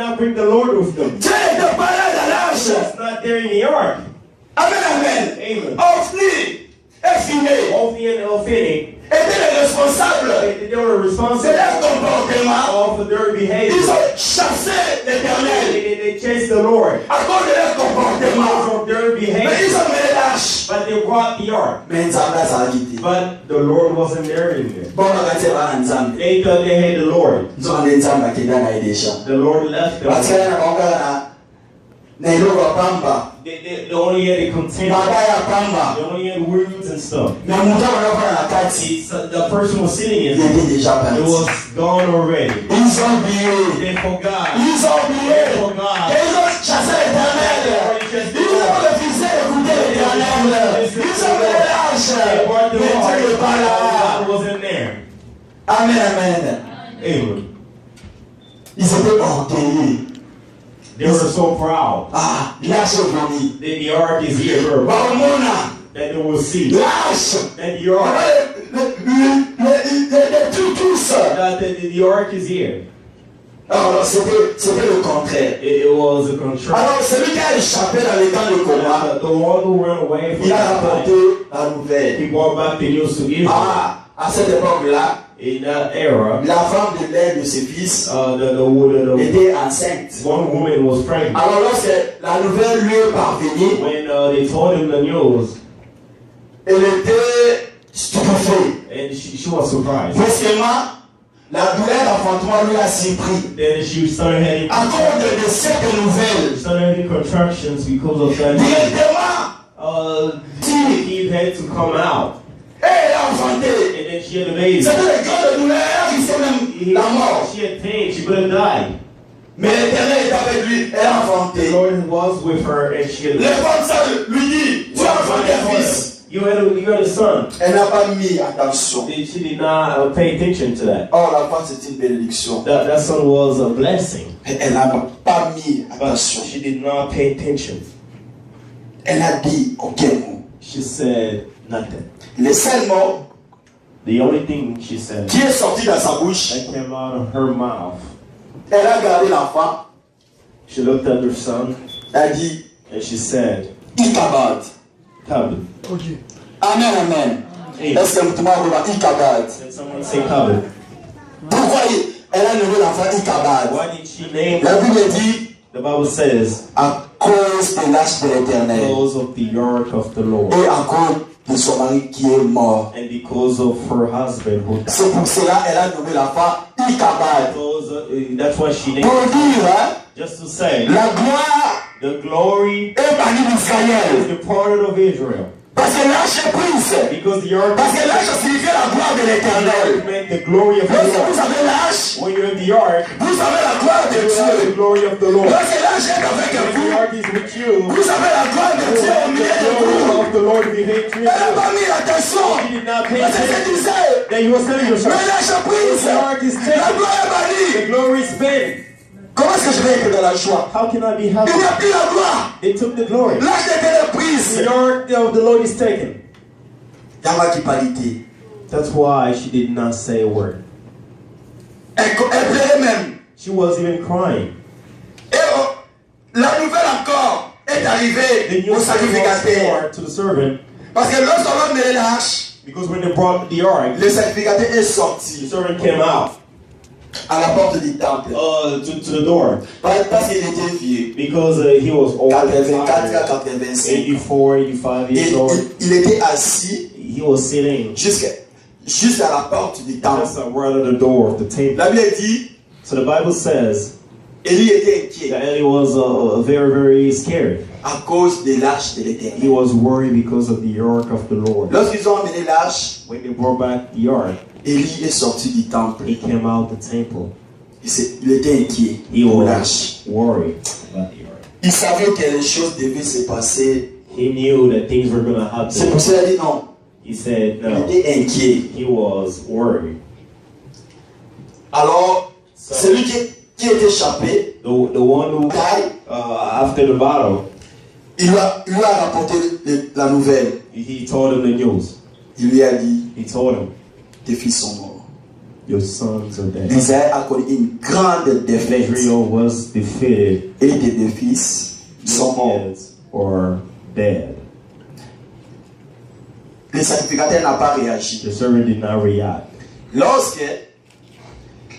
not bring the Lord with them. Dieu n'était pas là dans l'arche. It's not there in the ark. Amen, amen. Amen. Ophni et Phiné Ophni and Elphini, étaient les responsables they were de responsible leur comportement. of their Ils behavior. ont chassé l'Éternel They chased the Lord à cause de leur comportement. because of their Mais ils behavior. ont mené l'arche. But they brought the ark. Mais Nzambe a quitté. But the Lord wasn't there anymore. Bon, on va dire à Nzambe. They thought they had the Lord. Nous avons des Nzambe qui sont dans les champs. The Lord left Parce them. qu'il y a encore un pamba. They only had a container. Mabaya pamba. They only had weeds and stuff. Mais mon temps, on va faire la kati. The person was sitting Il in it. était déjà It parti. was gone already. Ils ont oublié. They forgot. Ils ont oublié. They forgot. Et ils ont chassé l'Éternel. Ils ont refusé d'écouter l'Éternel. Ils ont mené l'arche. They brought the Mais Dieu n'est pas Lord. là. God wasn't there. Amen, amen. Amen. Ils étaient orgueilleux. They were so proud. Ah, l'arche est venue. That the ark is here. Barmona. That they will see. L'arche. That the ark. Tous. That the ark is here. Alors, c'était le contraire. It was a control. Alors, celui qui a échappé dans les temps de combat, The one who ran away from il a that rapporté fight, la nouvelle. he brought back the news to Israel. Ah, à cette époque-là, In that era, la femme de l'air de ses fils the était enceinte. one woman was pregnant. Alors, lorsque la nouvelle lui est parvenue, When they told him the news, elle était stupéfaite. and she was surprised. Brusquement, la douleur d'enfantement lui a surpris. Then she started having À cause de cette nouvelle, contractions because of that. directement, He had to come out, elle a enfanté. and then she had a baby. C'était le cœur de douleur qui fait même la mort. She had pain. She could have died. Mais l'Éternel est avec lui, elle a The enfanté. Lord was with her, and she had. Le femme lui dit, tu as enfanté un fils. You had a son. Elle n'a pas mis attention. She did not pay attention to that. Or, l'enfant c'est une bénédiction. That son was a blessing, Elle n'a pas mis but attention. she did not pay attention. Elle a dit aucun mot. She said nothing. Le seul mot The only thing she said qui est sorti dans sa bouche, that came out of her mouth, elle a gardé l'enfant. she looked at her son Elle a dit, and she said, Ikabad. Covet. Amen, amen. Amen. Est-ce que tout le monde va Ikabad? Did someone say covet? Pourquoi elle a nommé l'enfant Ikabad? Why did she name La it? Bible dit, The Bible says, à cause de l'âge de l'Éternel because of the ark of the Lord et à cause de son mari qui est mort. and because of her husband who died. C'est pour cela qu'elle a nommé l'enfant Ikabad. That's why she named Pour it. dire, hein, Just to say, la gloire the glory est bannie is d'Israël. departed of Israel. Parce que l'âge est prise. Because the ark Parce que l'âge signifie la gloire de l'Éternel. meant the glory of the Lorsque Lord. vous avez l'âge, When you're in the ark, vous avez la gloire de you have the Dieu. glory of the Lord. Lorsque l'âge est avec When the vous, ark is with you, vous avez la gloire de you Dieu au have milieu the de glory vous. of the Lord behind you. Elle n'a pas mis attention. She did not pay Parce que c'est attention disait, that you were telling mais yourself. l'âge est prise. The ark is La taken. gloire est bannie. The glory is spent. Comment est-ce que je vais être dans la joie? How can I be Il n'y happy? a plus la gloire. They took the glory. L'âge est prise. The ark of the Lord is taken. Il y a qui parité. That's why she did not say a word. Elle pleurait même. She was even crying. Et la nouvelle encore est The arrivée news au sacrificateur. was to the servant Parce que lorsqu'on va mêler l'âge, because when they brought the ark, le sacrificateur est the sorti servant came out à la porte du temple. to the door Parce qu'il était vieux. because he was old, 84 à 85. 84, 85 Et years old. il était assis He was sitting jusqu'à la porte du temple. just right at the door of the temple. La Bible dit, So the Bible says Élie était inquiet that Eli was very, very scared. à cause de l'âge de He l'Éternel. was worried because of the ark of the Lord. Lorsqu'ils ont amené l'âge, When they brought back the ark, Élie est sorti du temple. he came out the temple. Il était inquiet He pour was l'âge. worried about the ark. Il savait que les choses devaient se passer. He knew that things were going to C'est happen. pour cela qu'il a dit non. He said Il no. était inquiet. He was worried. Alors, So celui qui est échappé, the one who, after the battle, il lui a rapporté la nouvelle. he told him the news. Il lui a dit, He told him, tes fils sont morts. your sons are dead. Israël a connu une grande défaite. Israel was defeated. Et tes deux fils sont morts. Kids are dead. Le sacrificateur n'a pas réagi. The servant did not react. Lorsque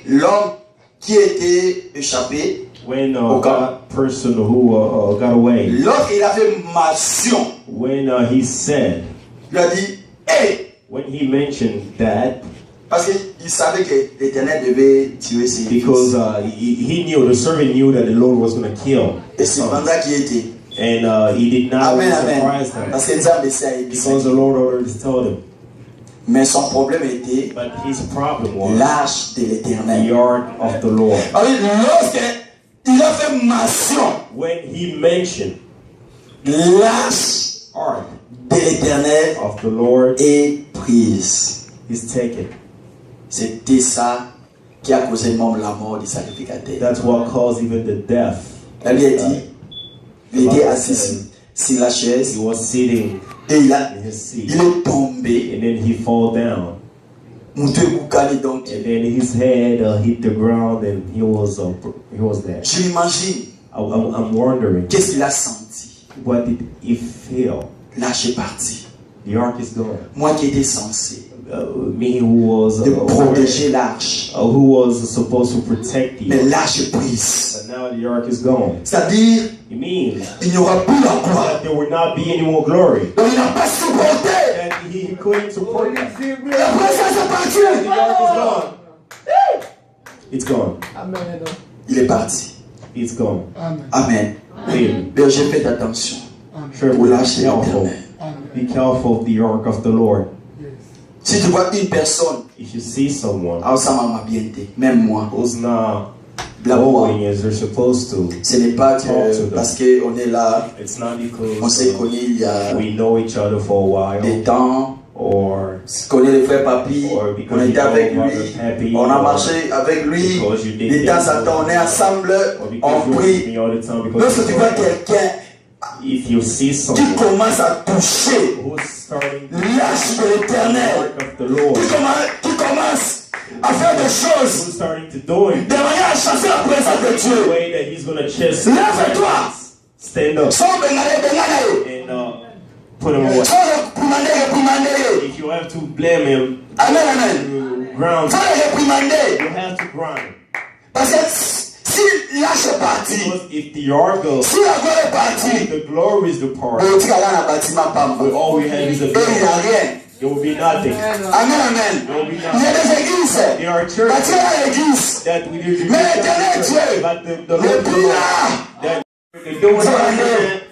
l'homme qui était échappé, When Okay. that person who got away, lorsqu'il a fait mention, when he said, il a dit hey, when he mentioned that, parce qu'il savait que l'Éternel devait tuer ses because fils. he knew, the servant knew that the Lord was going to kill Et his c'est son. pendant qu'il était. And he did not Amen, surprise amen. them. Parce que Nzambe sait Because the Lord already told him. mais son problème était But his problem was l'arche de the l'Éternel. ark of the Lord. Lorsqu'il a fait mention When he mentioned l'arche ark de l'Éternel of the Lord est prise. is taken. C'était ça qui a causé même la mort du sacrificateur. That's what caused even the death. La Bible dit, il était assis sur la chaise He was sitting et in his seat. il est tombé. And then he fall down. Monté boucalé donc. And then his head hit the ground and he was there. Je m'imagine, I'm wondering, qu'est-ce qu'il a senti? what did he feel? L'arche est parti. The ark is gone. Moi qui étais censé Me who was de protéger l'arche. who was supposed to protect Mais you. l'arche est prise. But now the ark is gone. C'est-à-dire, It means il n'y aura plus la gloire. that there will not be any more glory. Donc il n'a pas supporté. That he couldn't support that. Et après ça, c'est parti. The ark is gone. It's gone. Amen. Il est parti. It's gone. Amen. Amen. Amen. Berger, faites attention. Sure, Pour be lâcher careful. l'éternel. Be careful of the ark of the Lord. Yes. Si tu vois une personne, If you see someone ça m'a bien été, même moi, who's not la moi, going as they're supposed to, ce n'est pas que parce qu'on est là, it's not on s'est because connus il y a we know each other for a des while, temps, or on connaît le frère Papi, Or on because était you know avec Brother lui, Papi, on a or marché avec lui, because you did de temps things en temps on est ensemble, or on because you're with prie. me all the time. Lorsque tu vois Because quelqu'un if you see qui someone commence à toucher who's starting to l'arche de the l'éternel, work of the Lord, qui commence à faire des choses who's starting to do it de manière à chasser la présence de the Dieu. way that he's gonna chase Lève-toi. stand up Sans Bengalé, and put him away. sans réprimander. If you have to blame him, Amen, amen. you ground Sans him. réprimander. You have to ground him. Parce que si l'arche est partie, Because if the ark goes, si la gloire est partie, the glory is departed, on dit qu'elle a un bâtiment pas but mal. all we have is a Et il n'y a building. rien. There will be nothing. Amen, amen. Il y a des églises. There are Bâtir churches à l'église. that we do, Mais l'éternel Dieu, but the le Lord plus là, that they're doing it,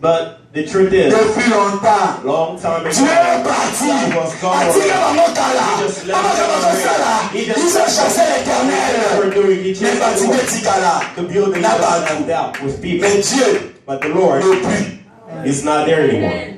but the truth is, depuis longtemps, long time ago, Dieu est parti. God was gone. Attiré dans mon cas là. He just left Comment je peux faire là? Ils ont chassé l'éternel. We're doing it Mais bâtiment just tika là. the building N'a is pas left out with people, Mais Dieu but the Lord ne plus. is not there anymore.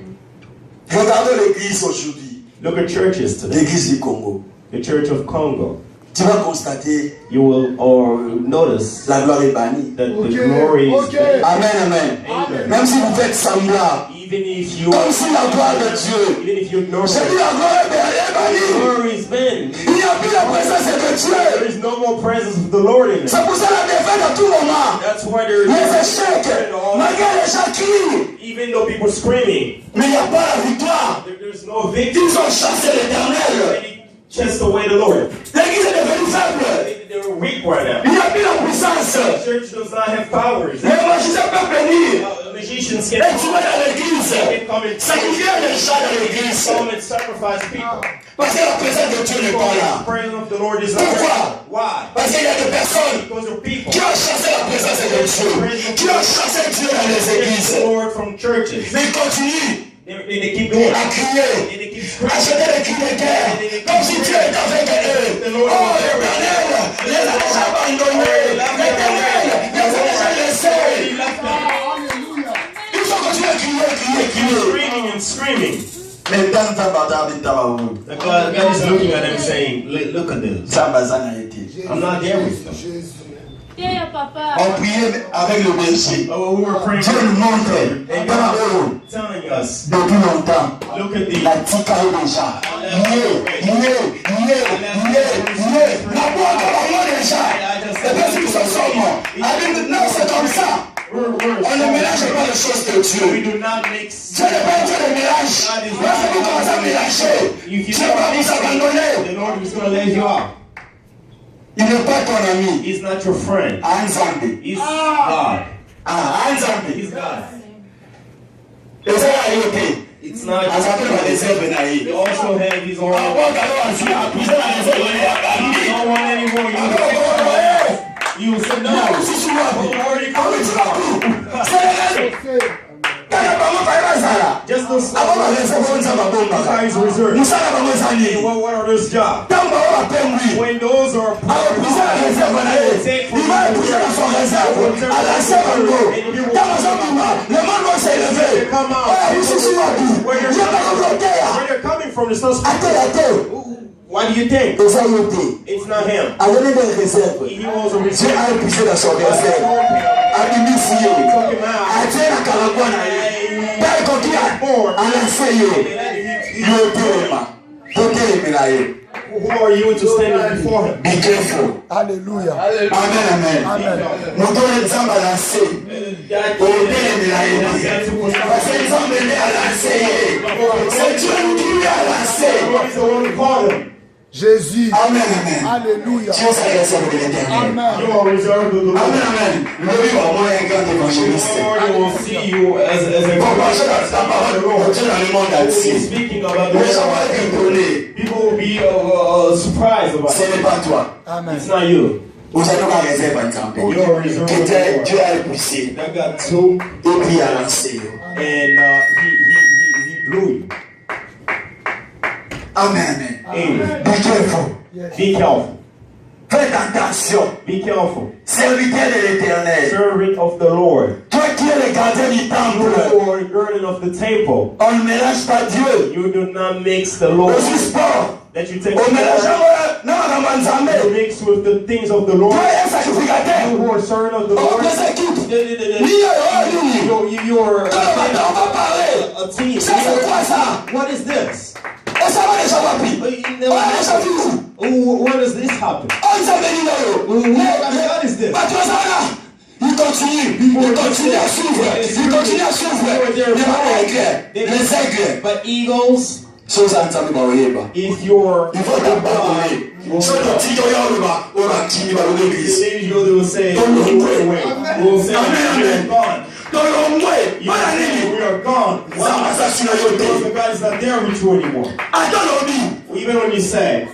Regardez l'église aujourd'hui. Look at churches today. L'église du Congo. The Church of Congo. Tu vas constater You will or notice la gloire est bannie. that the glory is Okay. Amen, amen. Amen. Même si vous faites semblant, Even if you comme si la gloire de Dieu, even if you ignore j'ai dit it, la gloire est the bannie. glory is been. Il n'y a plus la présence de There Dieu. is no more presence of the Lord in it. C'est pour ça la défaite à tout moment. That's why there Les is échecs, malgré les gens crient, even though people screaming, mais il n'y a pas la victoire. there's no victory. Ils ont chassé l'éternel. They chased away the Lord. L'église est devenue faible. They're weak right now. Il n'y a plus la puissance. The church does not have powers. Les magiciens peuvent venir. Magicians Et can tu vas dans l'église. they can come and Sacrifier les gens dans l'église. come and sacrifice people. Parce que la présence de Dieu n'est pas The là. presence of the Lord is not Pourquoi? there. Why? Parce qu'il y a des personnes Because of people. qui ont chassé la présence de Dieu. Qui ont chassé Dieu dans les églises. The Lord from churches. Mais ils continuent They keep doing à it. crier, They keep à screaming. jeter des cris de guerre. Comme si Dieu était avec eux. Oh, l'éternel les a déjà abandonnés. L'éternel les a déjà laissés. Ils ont continué à crier. Screaming and screaming. Mais dans ta bataille, dans ta roue, God is looking at them saying, look at this. ça m'a été. I'm not there with them. On priait avec le berger. Oh, we were praying. Dieu nous montre And dans la God roue, telling us, depuis longtemps. look at the La tika est déjà. Et puis si nous sommes sombres, non, c'est comme ça. On ne mélange pas les choses de Dieu. Dieu n'est pas un Dieu de mélange. Lorsque vous commencez à mélanger, Dieu va vous abandonner. Il n'est pas ton ami. He's not your friend. Anzambi. He's God. Anzambi. He's God. It's not They also have his own. You don't want anymore. You said no. Where are you coming from? Just those guys reserved. What are those jobs? When those are come out. Where they're coming from, it's not. Why do you think? It's not him. He was a reserve. He took him out. Who are you to stand before him? Be careful. Hallelujah. Amen. Amen. Jésus. Amen. Alléluia. Dieu s'adresse à l'éternel. Amen. You are reserved to the Lord. Amen. Nous vivons un grand évangéliste. The Lord will see you as a Pour marcher dans ta parole, dans le monde entier. speaking about Les the gens vont être étonnés. people will be surprised about Ce it. n'est pas toi. Amen. It's not you. Vous allez nous réserver un temple. You are reserved Que to the Dieu Lord. a poussé. That got two, Et puis il a lancé. and he blew you. Amen. Amen. Be careful. Be careful. Faites attention. Be careful. Serviteur de l'éternel. Servant of the Lord. Toi qui es le gardien du temple. You are the guardian of the temple. On ne mélange pas Dieu. You do not mix the Lord. Au sport. That you take. On mélange non, You mix with the things of the Lord. Toi es sacrificateur. You who are servant of the On Lord. les équipe. You're On va parler. a team. Ça c'est quoi ça? What is this? Et ça va déjà pas pris. On a déjà vu. Where does this happen? On s'est venu là. What is this? Il continue à suivre. Les aigles. But eagles, Chose ensemble baoyeba. if you're Il faut t'abandonner. So the tiyo ya oba kini ba l'église. they will say, we'll say, Amen. we're gone. Dans le mouet, You pas say, we are gone. Ça Why? va s'assurer Because the de God is not there with you anymore. Attends l'objet. Even when you say,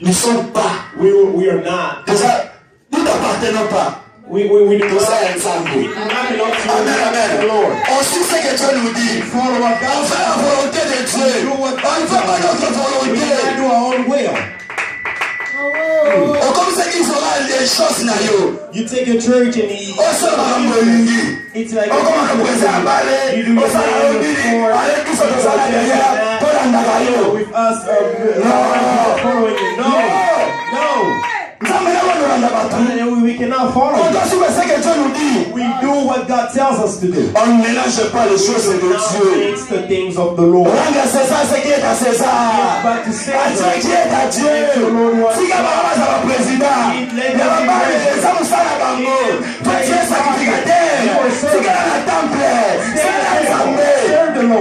Nous ne sommes pas. we are not, Déjà, nous n'appartenons pas. we do Nous not, sommes ensemble. we do not belong to Amen. the Lord. On suit ce que Dieu nous dit. Follow what On God fait la volonté de Dieu. On ne fait pas notre We volonté. cannot do our own will. On comme ça qu'il fera les choses na yo. You take a church and On se rend molingi. it's like On commence à poser à you balai. do On your s'en a thing dit. before Allez, tout ça, tout ça, là derrière. Pour l'andaka yo. with us following you. No. Nous sommes là où nous rendons pas. No. We cannot follow On you. doit suivre ce que Dieu nous dit. We do what God tells us to do. On ne mélange pas les choses de Now Dieu. it's the things of the Lord. Rendre à César ce qui est à César. But to À say Dieu qui est à Dieu. Si Kabara va président, il va pas les hommes sans la bango. Toi tu es sacrificateur. Si Kabara la temple, c'est l'assemblée.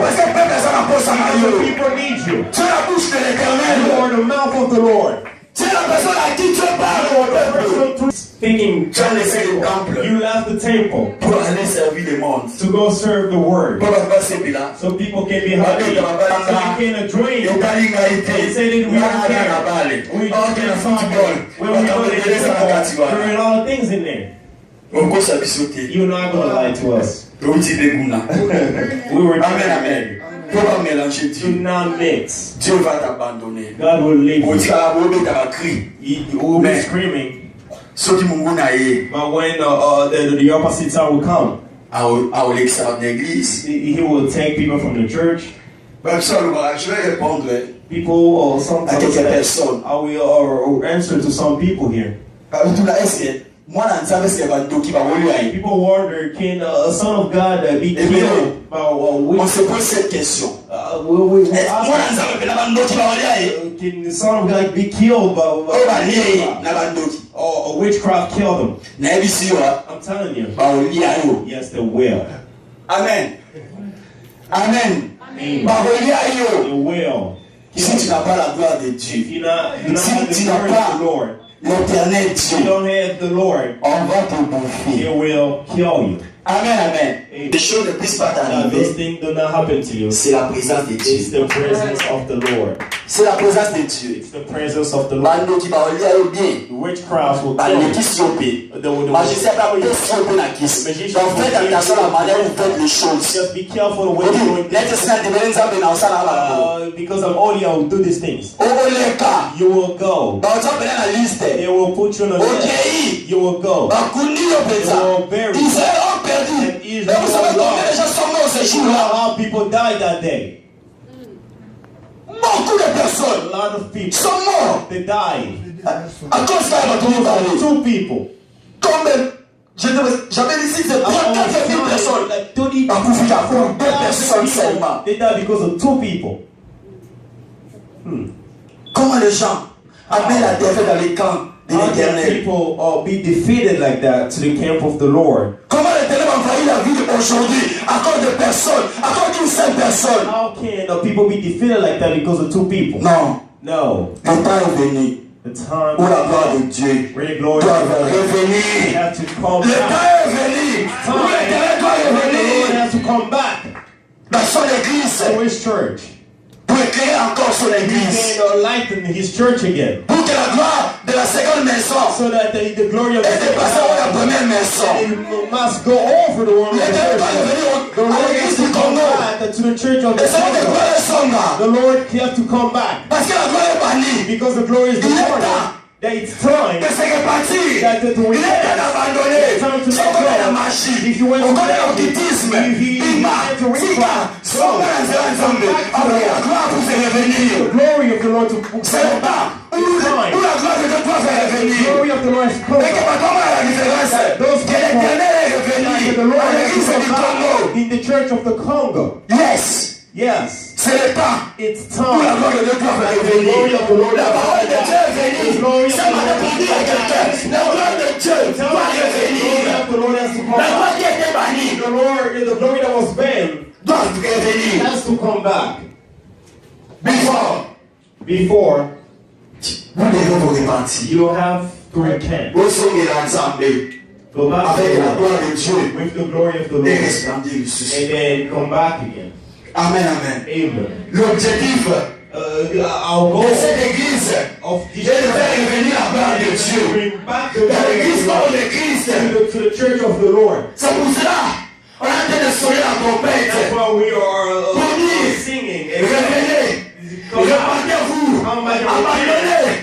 Parce que le peuple est en poste à the Mario. people need you. Tu es la bouche de You l'éternel. are the mouth of the Lord. Tu es la personne à qui tu parles au peuple. Thinking Tu as laissé le temple you left the temple pour aller servir le monde. to go serve the word. Pour passer là. So people can be happy. So you can drink. They say that we don't care. We don't care something. When we go to the temple, there are a lot of things in there. You're not going to lie to us. We were Amen. Faut pas mélanger do Dieu. not mix. Dieu va t'abandonner. God will leave On you. dit à Bobo t'as crié. You will be screaming. Ceux qui m'ont gagné But when the opposite side will come, à l'extérieur de l'église. he will take people from the church. Je vais répondre People or some à quelques personnes. I will answer to some people here. Tout là, est-ce People wonder, can a son of God be killed by a witch? On se pose cette question. Can the son of God be killed by or a witchcraft kill them? I'm telling you. Yes, they will. Amen. Amen. They will. Si tu n'as pas la gloire de Dieu, If you not si have tu the n'as glory pas of the Lord, l'éternel you Dieu, don't have the Lord, on va te bouffer. it will kill you. Amen, amen. Les choses ne puissent pas Those t'arriver. things do not happen to you. C'est la présence de It's Dieu. the presence of the Lord. C'est la présence de Dieu. It's the presence of the Lord. Bando qui va lier au bien. The witchcraft will Bando kill qui you. siope. The Magicien pas peut sioper la kiss. Donc faites attention à la manière où vous faites les choses. Just be careful the way you're doing Let us not depend on ça. because I'm only I will do these things. Oh les cas. You will go. Dans ça bien la liste. They will put you on a list. OK. You will go. Bakundi yo penza. Israël ont perdu. Et vous savez combien de gens sont morts ce You know jour-là? how people died that day. Beaucoup de personnes A lot of people. sont morts. They died. À cause qu'elle m'a toujours parlé. 2 people. Comme j'avais ici, c'est 34 000 personnes. Like 30 À Koufika, pour 2 personnes seulement. They died because of 2 people. Comment les gens amènent la défaite dans les camps de How can l'éternel? people be defeated like that to the camp of the Lord? Comment l'éternel va envahir la ville aujourd'hui à cause de personnes, à cause d'une seule personne? How can people be defeated like that because of 2 people? Non, No. le temps est venu The time où la gloire de Dieu where the glory doit of God revenir. have to come Le temps back. est venu où l'éternel doit Where the Lord revenir has to come back dans son église to His church. pour éclairer encore son église. And lighten His church again. Pour que la gloire de la seconde maison So that the glory of est dépassée à la première maison. it must go over the world of the L'éternel doit church. The revenir à Lord has l'église to du come Congo. back to the church of Et the c'est votre Congo. gloire son là. The Lord has to come back Parce que la gloire est bannie. because the glory is the Il est Lord. temps That it's time. de se répartir. That the Il est temps d'abandonner. It's time to Si let on connaît la go. magie, If you went on to connaît the l'occultisme, if Bima, went to Sika, witchcraft, Soma, Nzambe, après la gloire pour se the revenir. glory of the Lord to C'est le come temps back. où It's time. la gloire de Dieu doit faire The revenir. glory of the Lord has come Et que back. comment la différence? Que l'éternel est That the revenu Lord à has l'église to du come Congo. back in the church of the Congo. Yes, Yes, c'est le temps it's où la time. gloire de Dieu doit faire That the glory revenir. of the Lord La parole de Dieu est The glory venue. of Ça the m'a Lord répondu à quelqu'un. La gloire de Dieu doit The glory revenir. of the Lord has to come La gloire back. qui était bannie The glory that was banned doit revenir. has to come back. Before, Before vous devez vous repentir. you have to repent. Vous serez ensemble Go back avec to la the gloire de Dieu Lord with the glory of the et Lord. resplendir dessus. And then come back again. Amen, amen. Amen. L'objectif Our goal de cette église of est de faire revenir la gloire de Dieu bring back the dans glory l'église of the comme Lord l'église. to the church of the Lord. C'est pour cela on est en train de sonner la trompette. That's why we are singing. And Revenez, repentez-vous, abandonnez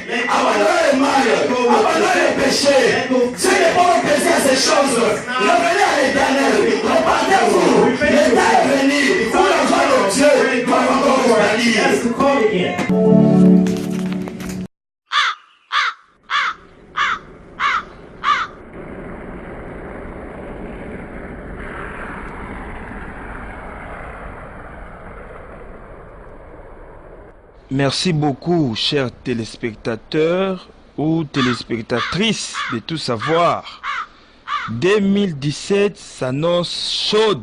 le mal, abandonnez le péché. Ce n'est pas un plaisir à ces choses. Revenez à l'éternel, repentez-vous. L'état est venu pour la gloire de Dieu doit encore He has revenir. to come again. Merci beaucoup, chers téléspectateurs ou téléspectatrices de Tout Savoir. 2017 s'annonce chaude.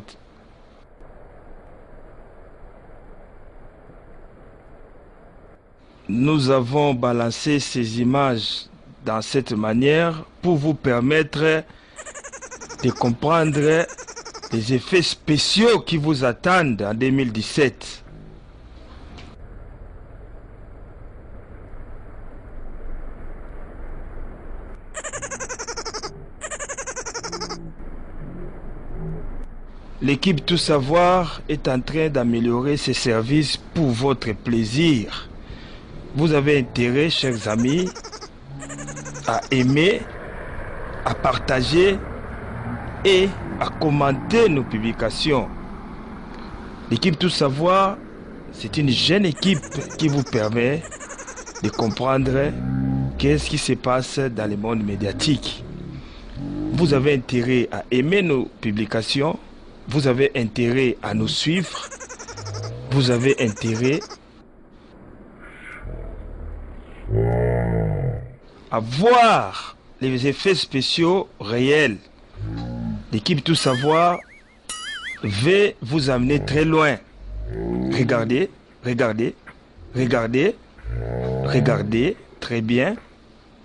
Nous avons balancé ces images dans cette manière pour vous permettre de comprendre les effets spéciaux qui vous attendent en 2017. L'équipe Tout Savoir est en train d'améliorer ses services pour votre plaisir. Vous avez intérêt, chers amis, à aimer, à partager et à commenter nos publications. L'équipe Tout Savoir, c'est une jeune équipe qui vous permet de comprendre qu'est-ce qui se passe dans le monde médiatique. vous avez intérêt à aimer nos publications, vous avez intérêt à nous suivre, vous avez intérêt à voir les effets spéciaux réels. L'équipe Tout Savoir va vous amener très loin. Regardez, regardez, regardez, regardez, très bien,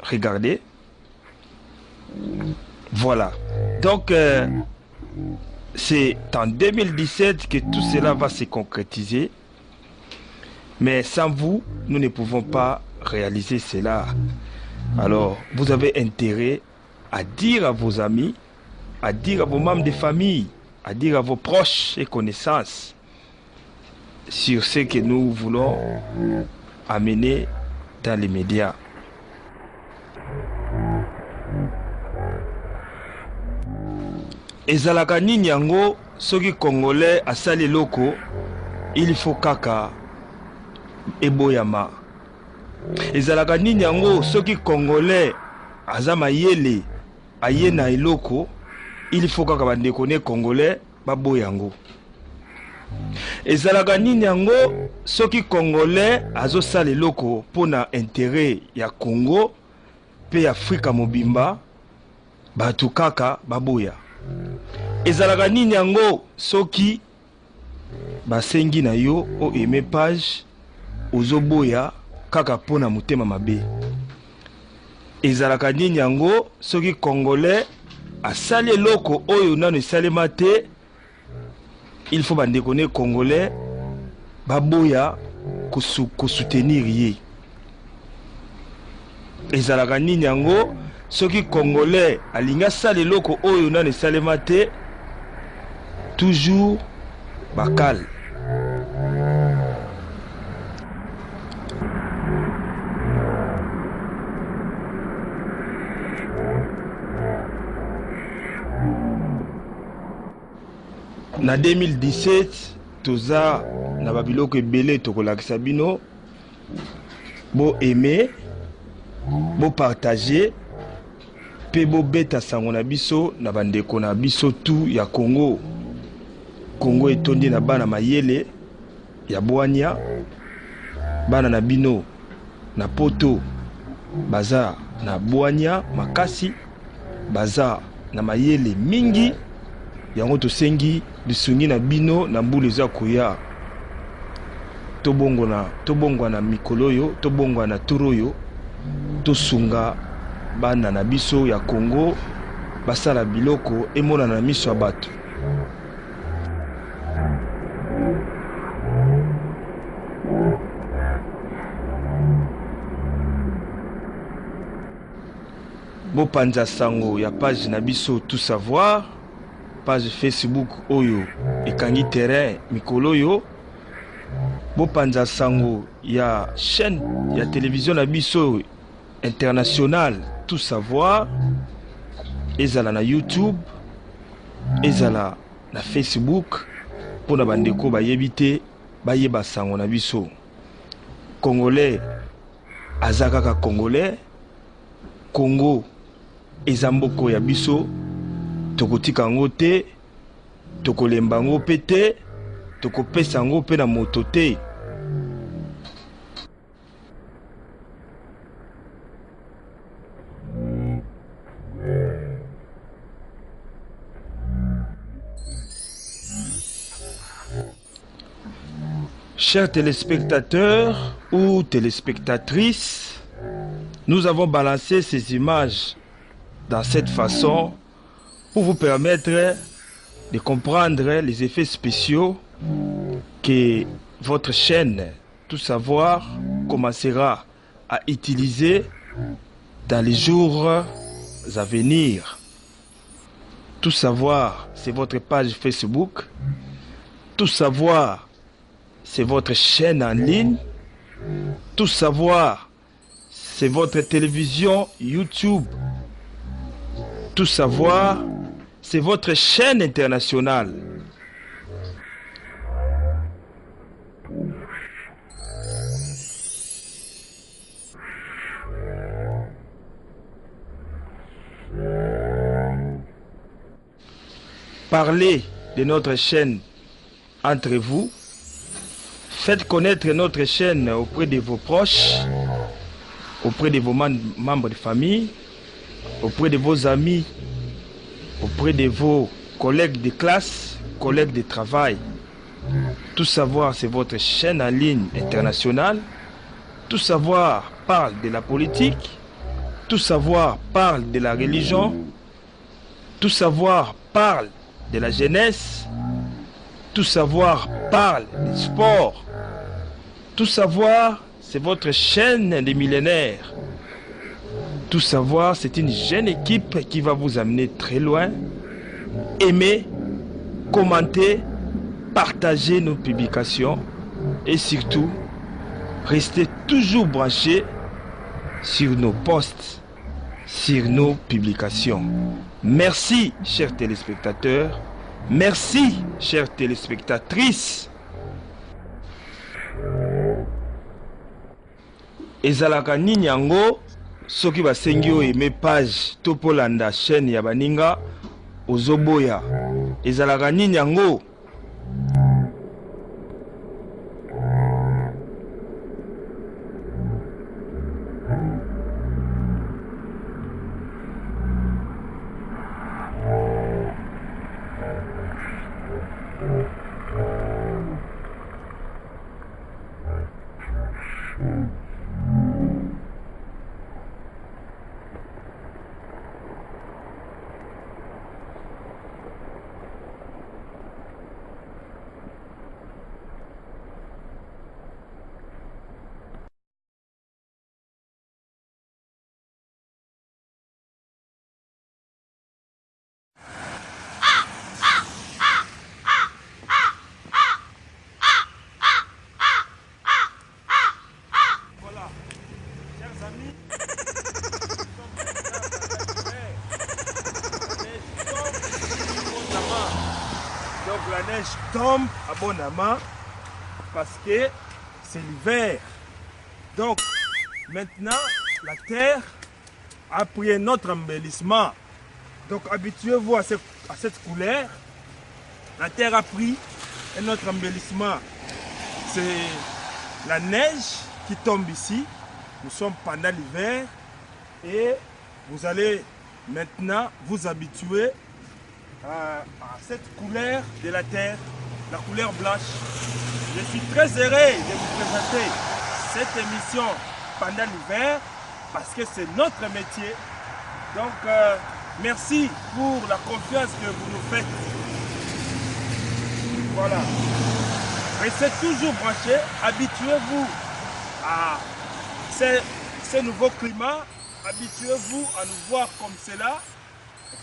regardez. Voilà. Donc, c'est en 2017 que tout cela va se concrétiser. Mais sans vous, nous ne pouvons pas réaliser cela. Alors, vous avez intérêt à dire à vos amis, à dire à vos membres de famille, à dire à vos proches et connaissances sur ce que nous voulons amener dans les médias. Ezalaka nini yango soki Congolais asali loko, il faut kaka eboyama. Ezalaka nini yango soki Congolais aza mayele aye na eloko, il faut kaka bandeko ne Congolais baboyango. Ezalaka nini yango soki Congolais azosala eloko pona intérêt ya Congo pe Afrika mobimba, batu kaka baboya. Ezalaka nini yango soki basengi na yo o aimé page ozoboya kaka pona mutema mabe. Ezalaka nini yango soki Congolais asali eloko oyo nano esalema te, il faut bandeko ne Congolais baboya kosoutenir ye. Ezalaka nini yango soki Congolais alinga sala eloko oyo nano esalema te, toujours bakal. Na 2017 toza na babiloko ebele tokolakisa bino, bo aimer, bo partager, pe bo beta sango na biso na bandeko na biso tout ya Congo. Congo etondi na bana mayele ya bwanya, bana na bino na poto baza na bwanya makasi, baza na mayele mingi, yango tosengi lisungi na bino na mbulu eza koya. Tobongwa na mikolo yo, tobongwa na turo yo, tosunga bana na biso ya Congo basala biloko emona na miso ya bato. Bopanza sango ya page na biso Tout Savoir, page Facebook oyo ekangi terrain mikolo yo. Bopanza sango ya chaîne ya télévision na biso international Tout Savoir, ezala na YouTube, ezala na Facebook, pona bandeko bayebi te bayeba sango na biso. Congolais azakaka Congolais, Congo eza mboko ya biso, tokotika yango te, tokolemba yango pe te, tokopesa yango pe na moto te. Chers téléspectateurs ou téléspectatrices, nous avons balancé ces images dans cette façon pour vous permettre de comprendre les effets spéciaux que votre chaîne Tout Savoir commencera à utiliser dans les jours à venir. Tout Savoir, c'est votre page Facebook. Tout Savoir, c'est votre chaîne en ligne. Tout Savoir, c'est votre télévision YouTube. Tout Savoir, c'est votre chaîne internationale. Parlez de notre chaîne entre vous. Faites connaître notre chaîne auprès de vos proches, auprès de vos membres de famille, auprès de vos amis, auprès de vos collègues de classe, collègues de travail. Tout savoir, c'est votre chaîne en ligne internationale. Tout savoir parle de la politique. Tout savoir parle de la religion. Tout savoir parle de la jeunesse. Tout savoir parle du sport. Tout savoir, c'est votre chaîne des millénaires. Tout savoir, c'est une jeune équipe qui va vous amener très loin. Aimez, commentez, partagez nos publications et surtout, restez toujours branchés sur nos posts, sur nos publications. Merci, chers téléspectateurs. Merci, chères téléspectatrices. Ezalaka nini yango soki basengi oyo aimé page to polanda chaîne ya baninga ozoboya. Ezalaka nini yango? Donc la neige tombe abondamment parce que c'est l'hiver. Donc maintenant la terre a pris un autre embellissement. Donc habituez-vous à cette couleur. La terre a pris un autre embellissement. C'est la neige qui tombe ici. Nous sommes pendant l'hiver et vous allez maintenant vous habituer à cette couleur de la terre, la couleur blanche. Je suis très heureux de vous présenter cette émission pendant l'hiver parce que c'est notre métier. Donc merci pour la confiance que vous nous faites. Voilà. Restez toujours branchés, habituez-vous à ce nouveau climat, habituez-vous à nous voir comme cela,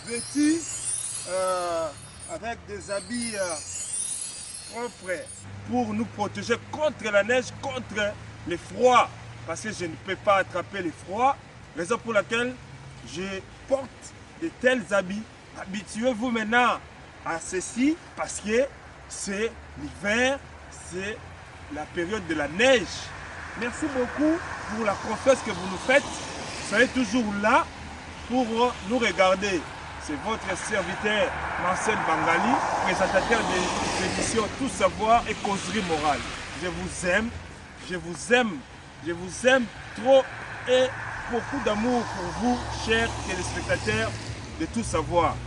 vêtus avec des habits propres pour nous protéger contre la neige, contre le froid, parce que je ne peux pas attraper le froid, raison pour laquelle je porte de tels habits. Habituez-vous maintenant à ceci parce que c'est l'hiver, c'est la période de la neige. Merci beaucoup pour la confiance que vous nous faites. Soyez toujours là pour nous regarder. C'est votre serviteur Marcel Bangali, présentateur de l'émission Tout Savoir et Causerie Morale. Je vous aime, je vous aime, je vous aime trop et beaucoup d'amour pour vous, chers téléspectateurs de Tout Savoir.